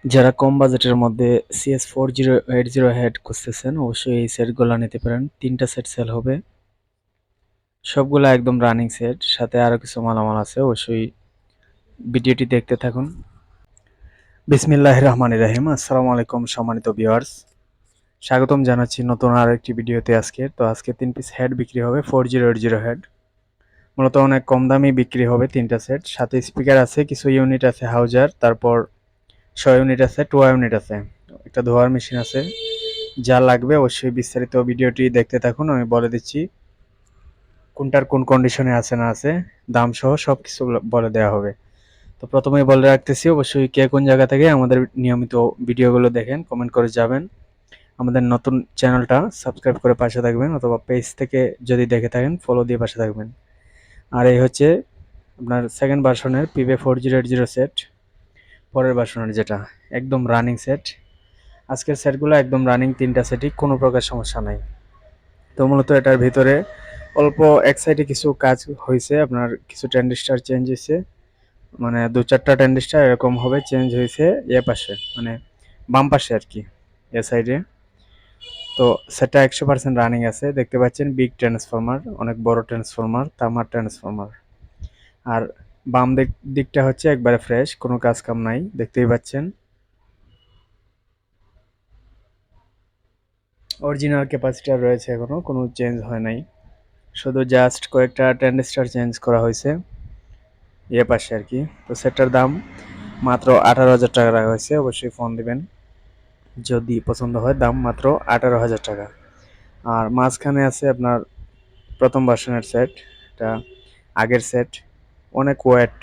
যারা কম বাজেটের মধ্যে CS4080 হেড খুঁজতেছেন অবশ্যই এই সেটগুলো নিতে পারেন। 3টা সেট সেল হবে, সবগুলা একদম রানিং সেট, সাথে আরো কিছু মালামাল আছে। অবশ্যই ভিডিওটি দেখতে থাকুন। বিসমিল্লাহির রহমানির রহিম। আসসালামু আলাইকুম সম্মানিত ভিউয়ার্স, স্বাগতম জানাচ্ছি নতুন আর একটি ভিডিওতে। আজকে 3 পিস হেড বিক্রি হবে, 4080 হেড। মূলত অনেক কম দামে বিক্রি হবে 3টা সেট, সাথে স্পিকার আছে, কিছু ইউনিট আছে হাউজার, তারপর 6 ইউনিট আছে, 2 ইউনিট আছে, একটা ধোয়ার মেশিন আছে। যা লাগবে অবশ্যই বিস্তারিত ভিডিওটি দেখতে থাকুন, আমি বলে দিচ্ছি কোনটার কোন কন্ডিশনে আছে না আছে, দাম সহ সবকিছু বলে দেওয়া হবে। তো প্রথমেই বলে রাখতেছি, অবশ্যই কে কোন জায়গা থেকে আমাদের নিয়মিত ভিডিওগুলো দেখেন কমেন্ট করে যাবেন। আমাদের নতুন চ্যানেলটা সাবস্ক্রাইব করে পাশে থাকবেন, অথবা পেজ থেকে যদি দেখে থাকেন ফলো দিয়ে পাশে থাকবেন। আর এই হচ্ছে আপনার সেকেন্ড ভার্সনের PV4080 সেট, পরের ভার্সনের যেটা একদম রানিং সেট। আজকের সেটগুলো একদম রানিং, 3টা সেটই, কোনো প্রকার সমস্যা নাই। তো মূলত এটার ভিতরে অল্প এক সাইডে কিছু কাজ হয়েছে, আপনার কিছু ট্রানজিস্টার চেঞ্জ হয়েছে, মানে 2-4টা ট্রানজিস্টার এরকম হবে চেঞ্জ হয়েছে এ পাশে, মানে বাম পাশে আর কি, এ সাইডে। তো সেটা 100% রানিং আছে, দেখতে পাচ্ছেন বিগ ট্রান্সফরমার, অনেক বড় ট্রান্সফরমার, তামার ট্রান্সফরমার। আর বাম দিকটা হচ্ছে একবারে ফ্রেশ, কোনো কাজ কাম নাই, দেখতেই পাচ্ছেন। অরিজিনাল ক্যাপাসিটার রয়েছে, এখনো কোনো চেঞ্জ হয় নাই, শুধু জাস্ট কয়েকটা ট্রানজিস্টার চেঞ্জ করা হয়েছে এ পাশে আর কি। তো সেটার দাম মাত্র 18,000 টাকা রাখা হয়েছে, অবশ্যই ফোন দিবেন যদি পছন্দ হয়। দাম মাত্র 18,000 টাকা। আর মাঝখানে আছে আপনার প্রথম ভার্সনের সেট, এটা আগের সেট, অনেক ওয়েট,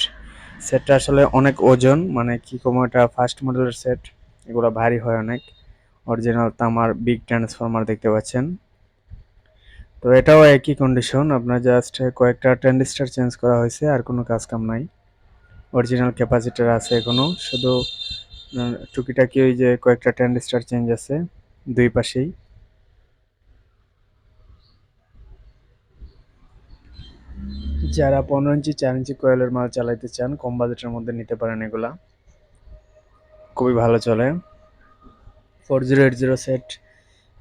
সেটটা আসলে অনেক ওজন, মানে কি কম, এটা ফার্স্ট মডেলের সেট, এগুলো ভারী হয় অনেক। অরিজিনাল তামার বিগ ট্রান্সফরমার দেখতে পাচ্ছেন। তো এটাও একই কন্ডিশন, আপনার জাস্ট কয়েকটা ট্রানজিস্টার চেঞ্জ করা হয়েছে, আর কোনো কাজ কাম নাই। অরিজিনাল ক্যাপাসিটার আছে এখনো, শুধু টুকিটাকি ওই যে কয়েকটা ট্রানজিস্টার চেঞ্জ আছে দুই পাশেই। যারা 15 ইঞ্চি 4 ইঞ্চি কয়েলের মাল চালাইতে চান কম বাজেটের মধ্যে নিতে পারেন, এগুলা খুবই ভালো চলে। 4080 সেট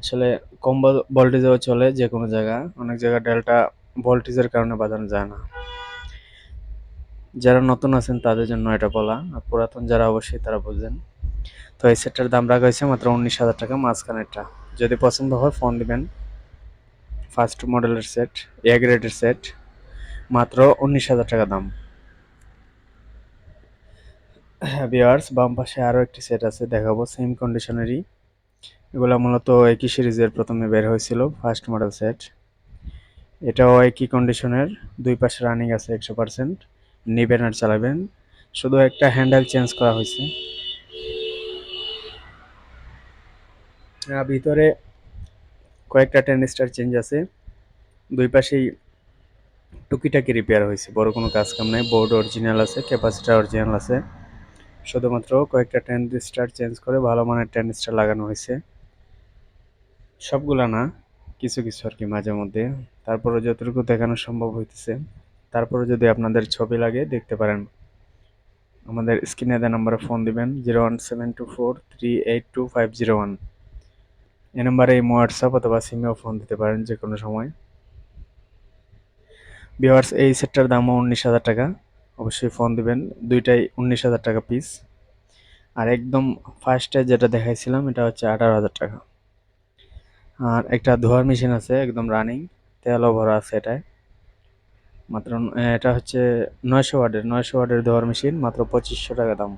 আসলে কম ভোল্টেজেও চলে যে কোনো জায়গা, অনেক জায়গায় ডেল্টা ভোল্টেজের কারণে বাজানো যায় না। যারা নতুন আছেন তাদের জন্য এটা বলা, আর পুরাতন যারা অবশ্যই তারা বুঝবেন। তো এই সেটটার দাম রাখা হয়েছে মাত্র 19,000 টাকা, মাঝখানেরটা। যদি পছন্দ হয় ফোন দিবেন। ফার্স্ট মডেলের সেট, এ গ্রেডের সেট, মাত্র 19,000 টাকা দাম। হ্যাঁ ভিউয়ার্স, বাম পাশে আরও একটি সেট আছে, দেখাবো সেম কন্ডিশনেরই। এগুলো মূলত একই সিরিজের প্রথমে বের হয়েছিল, ফার্স্ট মডেল সেট। এটাও একই কন্ডিশনের, দুই পাশে রানিং আছে 100%, নিবেন আর চালাবেন। শুধু একটা হ্যান্ডেল চেঞ্জ করা হয়েছে। ভিতরে কয়েকটা ট্রানজিস্টার চেঞ্জ আছে, দুই পাশেই টুকিটাকি রিপেয়ার হয়েছে, বড় কোনো কাজ কাম নাই। বোর্ড অরিজিনাল আছে, ক্যাপাসিটার অরিজিনাল আছে, শুধুমাত্র কয়েকটা ট্রানজিস্টার চেঞ্জ করে ভালো মানের ট্রানজিস্টার লাগানো হয়েছে। সবগুলা না, কিছু কিছু আর কি মাঝে মধ্যে। তারপরে যতটুকু দেখানো সম্ভব হইতেছে। তারপরে যদি আপনাদের ছবি লাগে দেখতে পারেন, আমাদের স্ক্রিনে দেওয়া নাম্বারে ফোন দিবেন, 01724382501। এই নাম্বারে এই হোয়াটসঅ্যাপ অথবা সিমেও ফোন দিতে পারেন যে কোনো সময়। ভিউয়ার্স, এই সেটটার দামও 19,000 টাকা, অবশ্যই ফোন দিবেন। দুইটাই 19,000 টাকা পিস। আর একদম ফার্স্টে যেটা দেখাইছিলাম এটা হচ্ছে 18,000 টাকা। আর একটা ধোয়ার মেশিন আছে একদম রানিং, তেলও ভরা আছে এটায়, মাত্র এটা হচ্ছে 900 ওয়াটের ধোয়ার মেশিন, মাত্র 2500 টাকা দাম।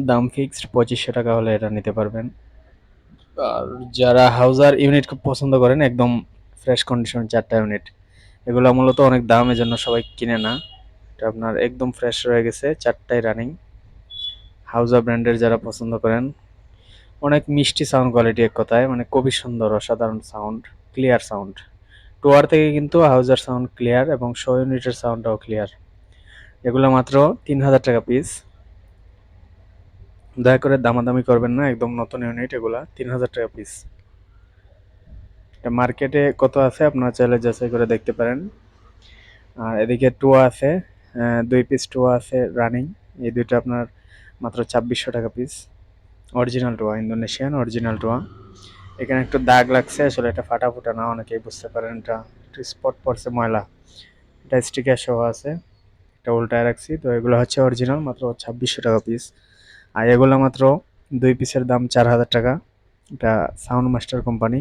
দাম ফিক্সড 2500 টাকা হলে এটা নিতে পারবেন। আর যারা হাউজার ইউনিট খুব পছন্দ করেন, একদম ফ্রেশ কন্ডিশন 4টা ইউনিট, এগুলো মূলত অনেক দাম, এজন্য সবাই কিনে না। এটা আপনার একদম ফ্রেশ রয়ে গেছে, 4টাই রানিং। হাউজার ব্র্যান্ডের যারা পছন্দ করেন, অনেক মিষ্টি সাউন্ড কোয়ালিটি, এক কথায় মানে খুবই সুন্দর, অসাধারণ সাউন্ড, ক্লিয়ার সাউন্ড। টুয়ার থেকে কিন্তু হাউজার সাউন্ড ক্লিয়ার, এবং 100 ইউনিটের সাউন্ডটাও ক্লিয়ার। এগুলো মাত্র 3,000 টাকা পিস। দয়া করে দামাদামি করবেন না, একদম নতুন ইউনিট, এগুলা 3,000 টাকা পিস। এটা মার্কেটে কত আছে আপনারা চাইলে যাচাই করে দেখতে পারেন। আর এদিকে টুয়া আছে, 2 পিস টুয়া আছে রানিং, এই দুইটা আপনার মাত্র 2600 টাকা পিস। অরিজিনাল টোয়া, ইন্দোনেশিয়ান অরিজিনাল টোয়া। এখানে একটু দাগ লাগছে, আসলে এটা ফাটা ফুটা না, অনেকেই বুঝতে পারেন এটা একটু স্পট পড়ছে ময়লা। এটা স্টিকার সহ আছে, এটা উল্টায় রাখছি। তো এগুলো হচ্ছে অরিজিনাল, মাত্র 2600 টাকা পিস। আর এগুলো মাত্র 2 পিসের দাম 4000 টাকা। এটা সাউন্ড মাস্টার কোম্পানি।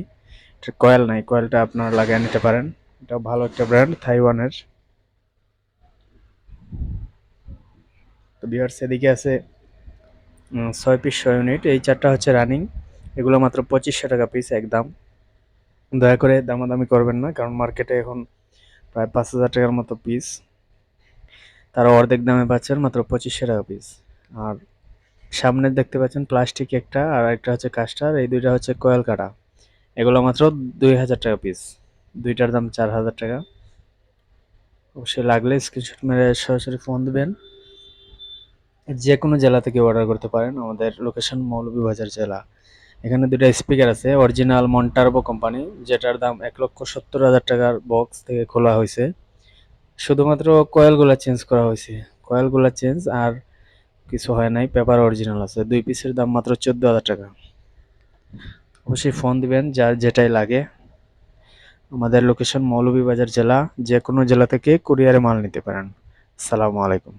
এটা কয়েল নাই, কয়েলটা আপনারা লাগিয়ে নিতে পারেন। এটা ভালো একটা ব্র্যান্ড, তাইওয়ানের। তো ভিউয়ার্স, এদিকে আছে 6 পিস 6 ইউনিট, এই চারটা হচ্ছে রানিং। এগুলো মাত্র 2500 টাকা পিস একদম। দয়া করে দামাদামি করবেন না, কারণ মার্কেটে এখন প্রায় 5000 টাকার মতো পিস, তারা অর্ধেক দামে পাচ্ছেন মাত্র 2500 টাকা পিস। আর সামনের দেখতে পাচ্ছেন প্লাস্টিক একটা, আর একটা হচ্ছে কাস্টার, এই দুইটা হচ্ছে কয়েল কাটা। এগুলো মাত্র 2000 টাকা পিস, দুইটার দাম 4000 টাকা। অবশ্যই লাগলে স্ক্রিনশট মেরে সরাসরি ফোন দিবেন। যে কোনো জেলা থেকে অর্ডার করতে পারেন, আমাদের লোকেশন মৌলভীবাজার জেলা। এখানে দুটো স্পিকার আছে অরিজিনাল মন্টারবো কোম্পানি, যেটার দাম 1,70,000 টাকার বক্স থেকে খোলা হয়েছে। শুধুমাত্র কয়েলগুলো চেঞ্জ করা হয়েছে, কয়েলগুলো চেঞ্জ, আর কিছু হয় নাই, পেপার অরিজিনাল আছে। 2 পিসের দাম মাত্র 14,000 টাকা। অবশ্যই ফোন দিবেন যার যেটাই লাগে। আমাদের লোকেশন মৌলভীবাজার জেলা, যে কোনো জেলা থেকে কুরিয়ারে মাল নিতে পারেন। আসসালামু আলাইকুম।